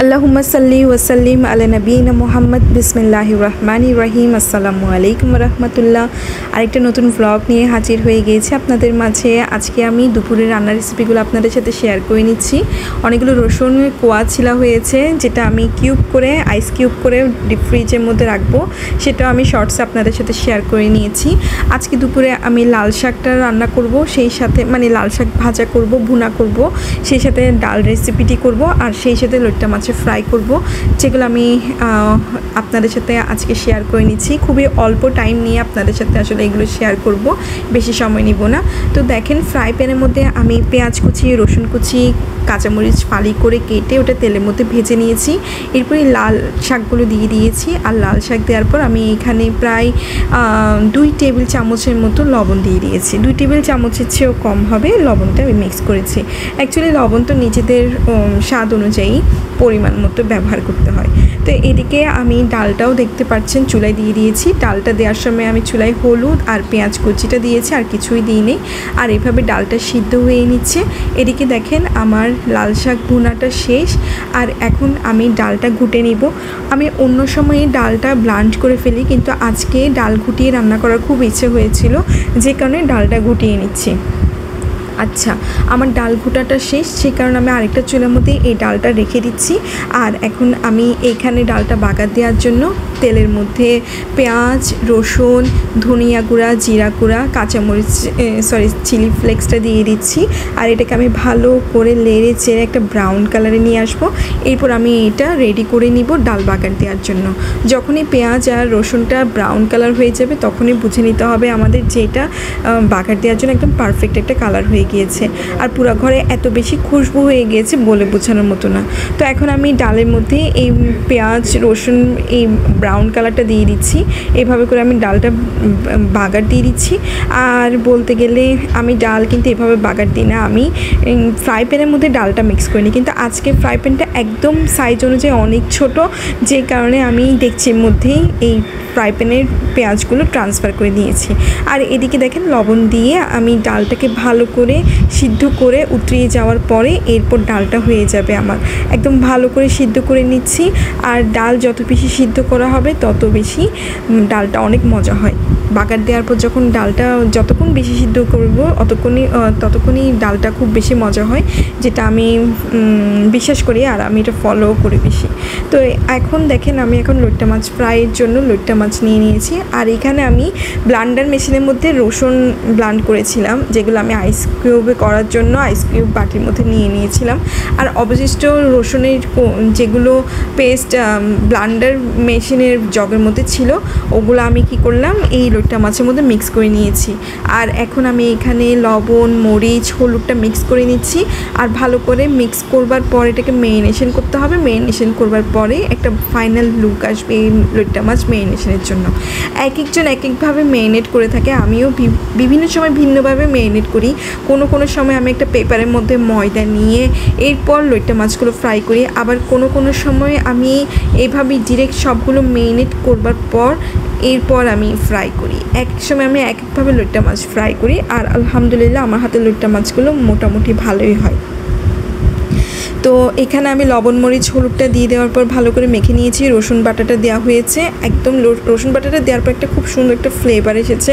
আল্লাহুম্মা সাল্লি ওয়াসাল্লিম আলা নবীনা মুহাম্মদ বিসমিল্লাহির রহমানির রহিম। আসসালামু আলাইকুম রহমতুল্লাহ। আরেকটা নতুন ব্লগ নিয়ে হাজির হয়ে গিয়েছি আপনাদের মাঝে। আজকে আমি দুপুরের রান্নার রেসিপিগুলো আপনাদের সাথে শেয়ার করে নিচ্ছি। অনেকগুলো রসুন কোয়া ছিলা হয়েছে, যেটা আমি আইস কিউব করে ডিপ ফ্রিজের মধ্যে রাখবো, সেটাও আমি শর্টসে আপনাদের সাথে শেয়ার করে নিয়েছি। আজকে দুপুরে আমি লাল শাকটা রান্না করব, সেই সাথে লাল শাক ভাজা করব, ভুনা করব, সেই সাথে ডাল রেসিপিটি করব, আর সেই সাথে লইট্টা মাছের ফ্রাই করব, যেগুলো আমি আপনাদের সাথে আজকে শেয়ার করে নিচ্ছি। খুবই অল্প টাইম নিয়ে আপনাদের সাথে আসলে এগুলো শেয়ার করব, বেশি সময় নিব না। তো দেখেন, ফ্রাই প্যানের মধ্যে আমি পেঁয়াজ কুচি, রসুন কুচি, কাঁচামরিচ ফালি করে কেটে ওটা তেলের মধ্যে ভেজে নিয়েছি। এরপরে লাল শাকগুলো দিয়ে দিয়েছি, আর লাল শাক দেওয়ার পর আমি এখানে প্রায় 2 টেবিল চামচের মতো লবণ দিয়ে দিয়েছি। 2 টেবিল চামচের চেয়েও কম হবে লবণটা আমি মিক্স করেছি। অ্যাকচুয়ালি লবণ তো নিজেদের স্বাদ অনুযায়ী পরিমাণ মতো ব্যবহার করতে হয়। তো এদিকে আমি ডালটাও দেখতে পাচ্ছেন চুলায় দিয়ে দিয়েছি। ডালটা দেওয়ার সময় আমি চুলায় হলুদ আর পেঁয়াজ কুচিটা দিয়েছি, আর কিছুই দিইনি। আর এভাবে ডালটা সিদ্ধ হয়ে নিচ্ছে। এদিকে দেখেন আমার লাল শাক ভুনাটা শেষ, আর এখন আমি ডালটা ঘুটে নিব। আমি অন্য সময়ে ডালটা ব্লান্ড করে ফেলি, কিন্তু আজকে ডাল ঘুটিয়ে রান্না করার খুব ইচ্ছে হয়েছিল, যে কারণে ডালটা ঘুটিয়ে নিচ্ছি। আচ্ছা, আমার ডাল ঘোটাটা শেষ, সেই কারণে আমি আরেকটা চুলার মধ্যে এই ডালটা রেখে দিচ্ছি। আর এখন আমি এইখানে ডালটা বাগার দেওয়ার জন্য তেলের মধ্যে পেঁয়াজ, রসুন, ধনিয়া গুঁড়া, জিরা গুঁড়া, কাঁচামরিচ চিলি ফ্লেক্সটা দিয়ে দিচ্ছি। আর এটাকে আমি ভালো করে লেড়ে চেড়ে একটা ব্রাউন কালারে নিয়ে আসবো। এরপর আমি এটা রেডি করে নিব ডাল বাগার দেওয়ার জন্য। যখনই পেঁয়াজ আর রসুনটা ব্রাউন কালার হয়ে যাবে, তখনই বুঝে নিতে হবে আমাদের যেটা বাগার দেওয়ার জন্য একদম পারফেক্ট একটা কালার হয়ে গিয়েছে। আর পুরো ঘরে এত বেশি খুশবু হয়ে গিয়েছে বলে বোঝানোর মতো না। তো এখন আমি ডালের মধ্যে এই পেঁয়াজ, রসুন, এই ব্রাউন কালারটা দিয়ে দিচ্ছি। এভাবে করে আমি ডালটা বাগার দিয়ে দিচ্ছি। আর বলতে গেলে আমি ডাল কিন্তু এভাবে বাগার দিই না, আমি ফ্রাই প্যানের মধ্যে ডালটা মিক্স করিনি। কিন্তু আজকে ফ্রাই প্যানটা একদম সাইজ অনুযায়ী অনেক ছোট, যে কারণে আমি ডেকচির মধ্যেই এই ফ্রাই প্যানের পেঁয়াজগুলো ট্রান্সফার করে দিয়েছি। আর এদিকে দেখেন, লবণ দিয়ে আমি ডালটাকে ভালো করে সিদ্ধ করে উতরিয়ে যাওয়ার পরে এরপর ডালটা হয়ে যাবে আমার। একদম ভালো করে সিদ্ধ করে নিচ্ছি। আর ডাল যত বেশি সিদ্ধ করা হবে তত বেশি ডালটা অনেক মজা হয়। বাগার দেওয়ার পর যখন ডালটা যতক্ষণ বেশি সিদ্ধ করব ততক্ষণই ডালটা খুব বেশি মজা হয়, যেটা আমি বিশ্বাস করি, আর আমি এটা ফলো করি বেশি। তো এখন দেখেন, আমি এখন লইট্টা মাছ ফ্রাইয়ের জন্য লইট্টা মাছ নিয়ে নিয়েছি। আর এখানে আমি ব্লান্ডার মেশিনের মধ্যে রসুন ব্লান্ড করেছিলাম, যেগুলো আমি আইস কিউবে করার জন্য আইস কিউব বাটির মধ্যে নিয়ে নিয়েছিলাম। আর অবশিষ্ট রসুনের যেগুলো পেস্ট ব্লান্ডার মেশিনের জগের মধ্যে ছিল, ওগুলো আমি কি করলাম, এই লইট্টা মাছের মধ্যে মিক্স করে নিয়েছি। আর এখন আমি এখানে লবণ, মরিচ, হলুদটা মিক্স করে নিচ্ছি। আর ভালো করে মিক্স করবার পর এটাকে মেরিনেশন করতে হবে। মেরিনেশন করবার পরে একটা ফাইনাল লুক আসবে এই লইট্টা মাছ মেরিনেশনের জন্য। এক একজন এক একভাবে মেরিনেট করে থাকে, আমিও বিভিন্ন সময় ভিন্নভাবে মেরিনেট করি। কোনো সময় আমি একটা পেপারের মধ্যে ময়দা নিয়ে এরপর লইট্টা মাছগুলো ফ্রাই করি। আবার কোনো সময় আমি এইভাবেই ডিরেক্ট সবগুলো মেরিনেট করবার পর এরপর আমি ফ্রাই করি। এক সময় আমি এক একভাবে লইট্টা মাছ ফ্রাই করি। আর আলহামদুলিল্লাহ আমার হাতে লইট্টা মাছগুলো মোটামুটি ভালোই হয়। তো এখানে আমি লবণ, মরিচ, হলুদটা দিয়ে দেওয়ার পর ভালো করে মেখে নিয়েছি। রসুন বাটাটা দেওয়া হয়েছে। একদম রসুন বাটাটা দেওয়ার পর একটা খুব সুন্দর একটা ফ্লেভার এসেছে।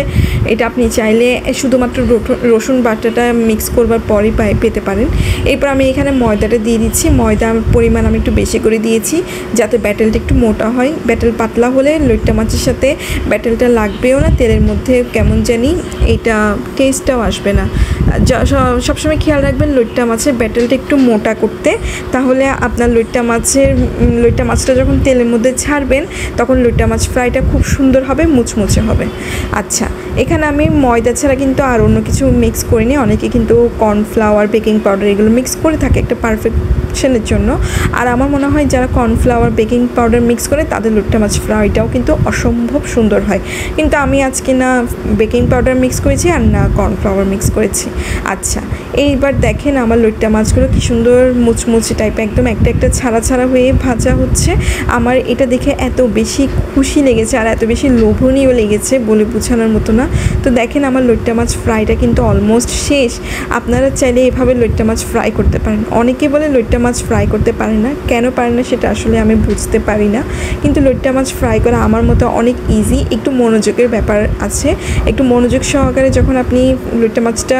এটা আপনি চাইলে শুধুমাত্র রসুন বাটাটা মিক্স করবার পরই পেতে পারেন। এরপর আমি এখানে ময়দাটা দিয়ে দিচ্ছি। ময়দার পরিমাণ আমি একটু বেশি করে দিয়েছি, যাতে ব্যাটেলটা একটু মোটা হয়। ব্যাটেল পাতলা হলে লইট্টা মাছের সাথে ব্যাটেলটা লাগবেও না, তেলের মধ্যে কেমন জানি এটা টেস্টটাও আসবে না। সবসময় খেয়াল রাখবেন লইট্টা মাছের ব্যাটেলটা একটু মোটা করতে, তাহলে আপনার লইট্টা মাছটা যখন তেলের মধ্যে ছাড়বেন, তখন লইট্টা মাছ ফ্রাইটা খুব সুন্দর হবে, মুচমুচে হবে। আচ্ছা, এখানে আমি ময়দা ছাড়া কিন্তু আর অন্য কিছু মিক্স করিনি। অনেকে কিন্তু কর্নফ্লাওয়ার, বেকিং পাউডার এগুলো মিক্স করে থাকে একটা পারফেকশনের জন্য। আর আমার মনে হয় যারা কর্নফ্লাওয়ার, বেকিং পাউডার মিক্স করে তাদের লইট্টা মাছ ফ্রাইটাও কিন্তু অসম্ভব সুন্দর হয়। কিন্তু আমি আজকে না বেকিং পাউডার মিক্স করেছি আর না কর্নফ্লাওয়ার মিক্স করেছি। আচ্ছা, এইবার দেখেন আমার লইট্টা মাছগুলো কি সুন্দর মুচমুচে টাইপের একদম একটা একটা ছাড়া ছাড়া হয়ে ভাজা হচ্ছে। আমার এটা দেখে এত বেশি খুশি লেগেছে আর এত বেশি লোভনীয় লেগেছে বলে বোঝানোর মতো না। তো দেখেন আমার লইট্টা মাছ ফ্রাইটা কিন্তু অলমোস্ট শেষ। আপনারা চাইলে এভাবে লইট্টা মাছ ফ্রাই করতে পারেন। অনেকে বলে লইট্টা মাছ ফ্রাই করতে পারে না, কেন পারে না সেটা আসলে আমি বুঝতে পারি না, কিন্তু লইট্টা মাছ ফ্রাই করা আমার মতো অনেক ইজি। একটু মনোযোগের ব্যাপার আছে, একটু মনোযোগ সহকারে যখন আপনি লইট্টা মাছটা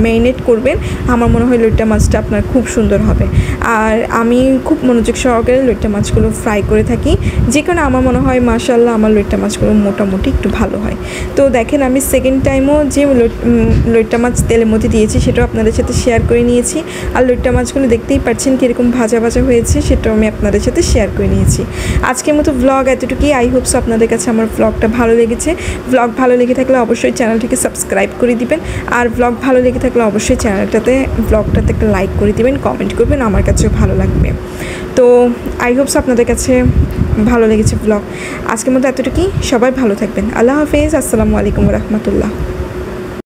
ম্যারিনেট করবেন আমার মনে হয় লইট্টা মাছটা আপনার খুব সুন্দর হবে। আর আমি খুব মনোযোগ সহকারে লইট্টা মাছগুলো ফ্রাই করে থাকি, যে কারণে আমার মনে হয় মাশাআল্লাহ আমার লইট্টা মাছগুলো মোটামুটি একটু ভালো হয়। তো দেখেন আমি সেকেন্ড টাইমও যে লইট্টা মাছ তেলের মধ্যে দিয়েছি সেটাও আপনাদের সাথে শেয়ার করে নিয়েছি। আর লইট্টা মাছগুলো দেখতেই পাচ্ছেন কীরকম ভাজা ভাজা হয়েছে, সেটাও আমি আপনাদের সাথে শেয়ার করে নিয়েছি। আজকের মতো ব্লগ এতটুকুই। আই হোপস আপনাদের কাছে আমার ব্লগটা ভালো লেগেছে। ব্লগ ভালো লেগে থাকলে অবশ্যই চ্যানেলটিকে সাবস্ক্রাইব করে দিবেন, আর ব্লগ ভালো লেগে থাকলে অবশ্যই ব্লগটাতে একটা লাইক করে দিবেন, কমেন্ট করবেন, আমার কাছেও ভালো লাগবে। তো আই হোপস আপনাদের কাছে ভালো লেগেছে ব্লগ। আজকের মতো এতটুকুই। সবাই ভালো থাকবেন। আল্লাহ হাফেজ। আসসালামু আলাইকুম রহমতুল্লাহ।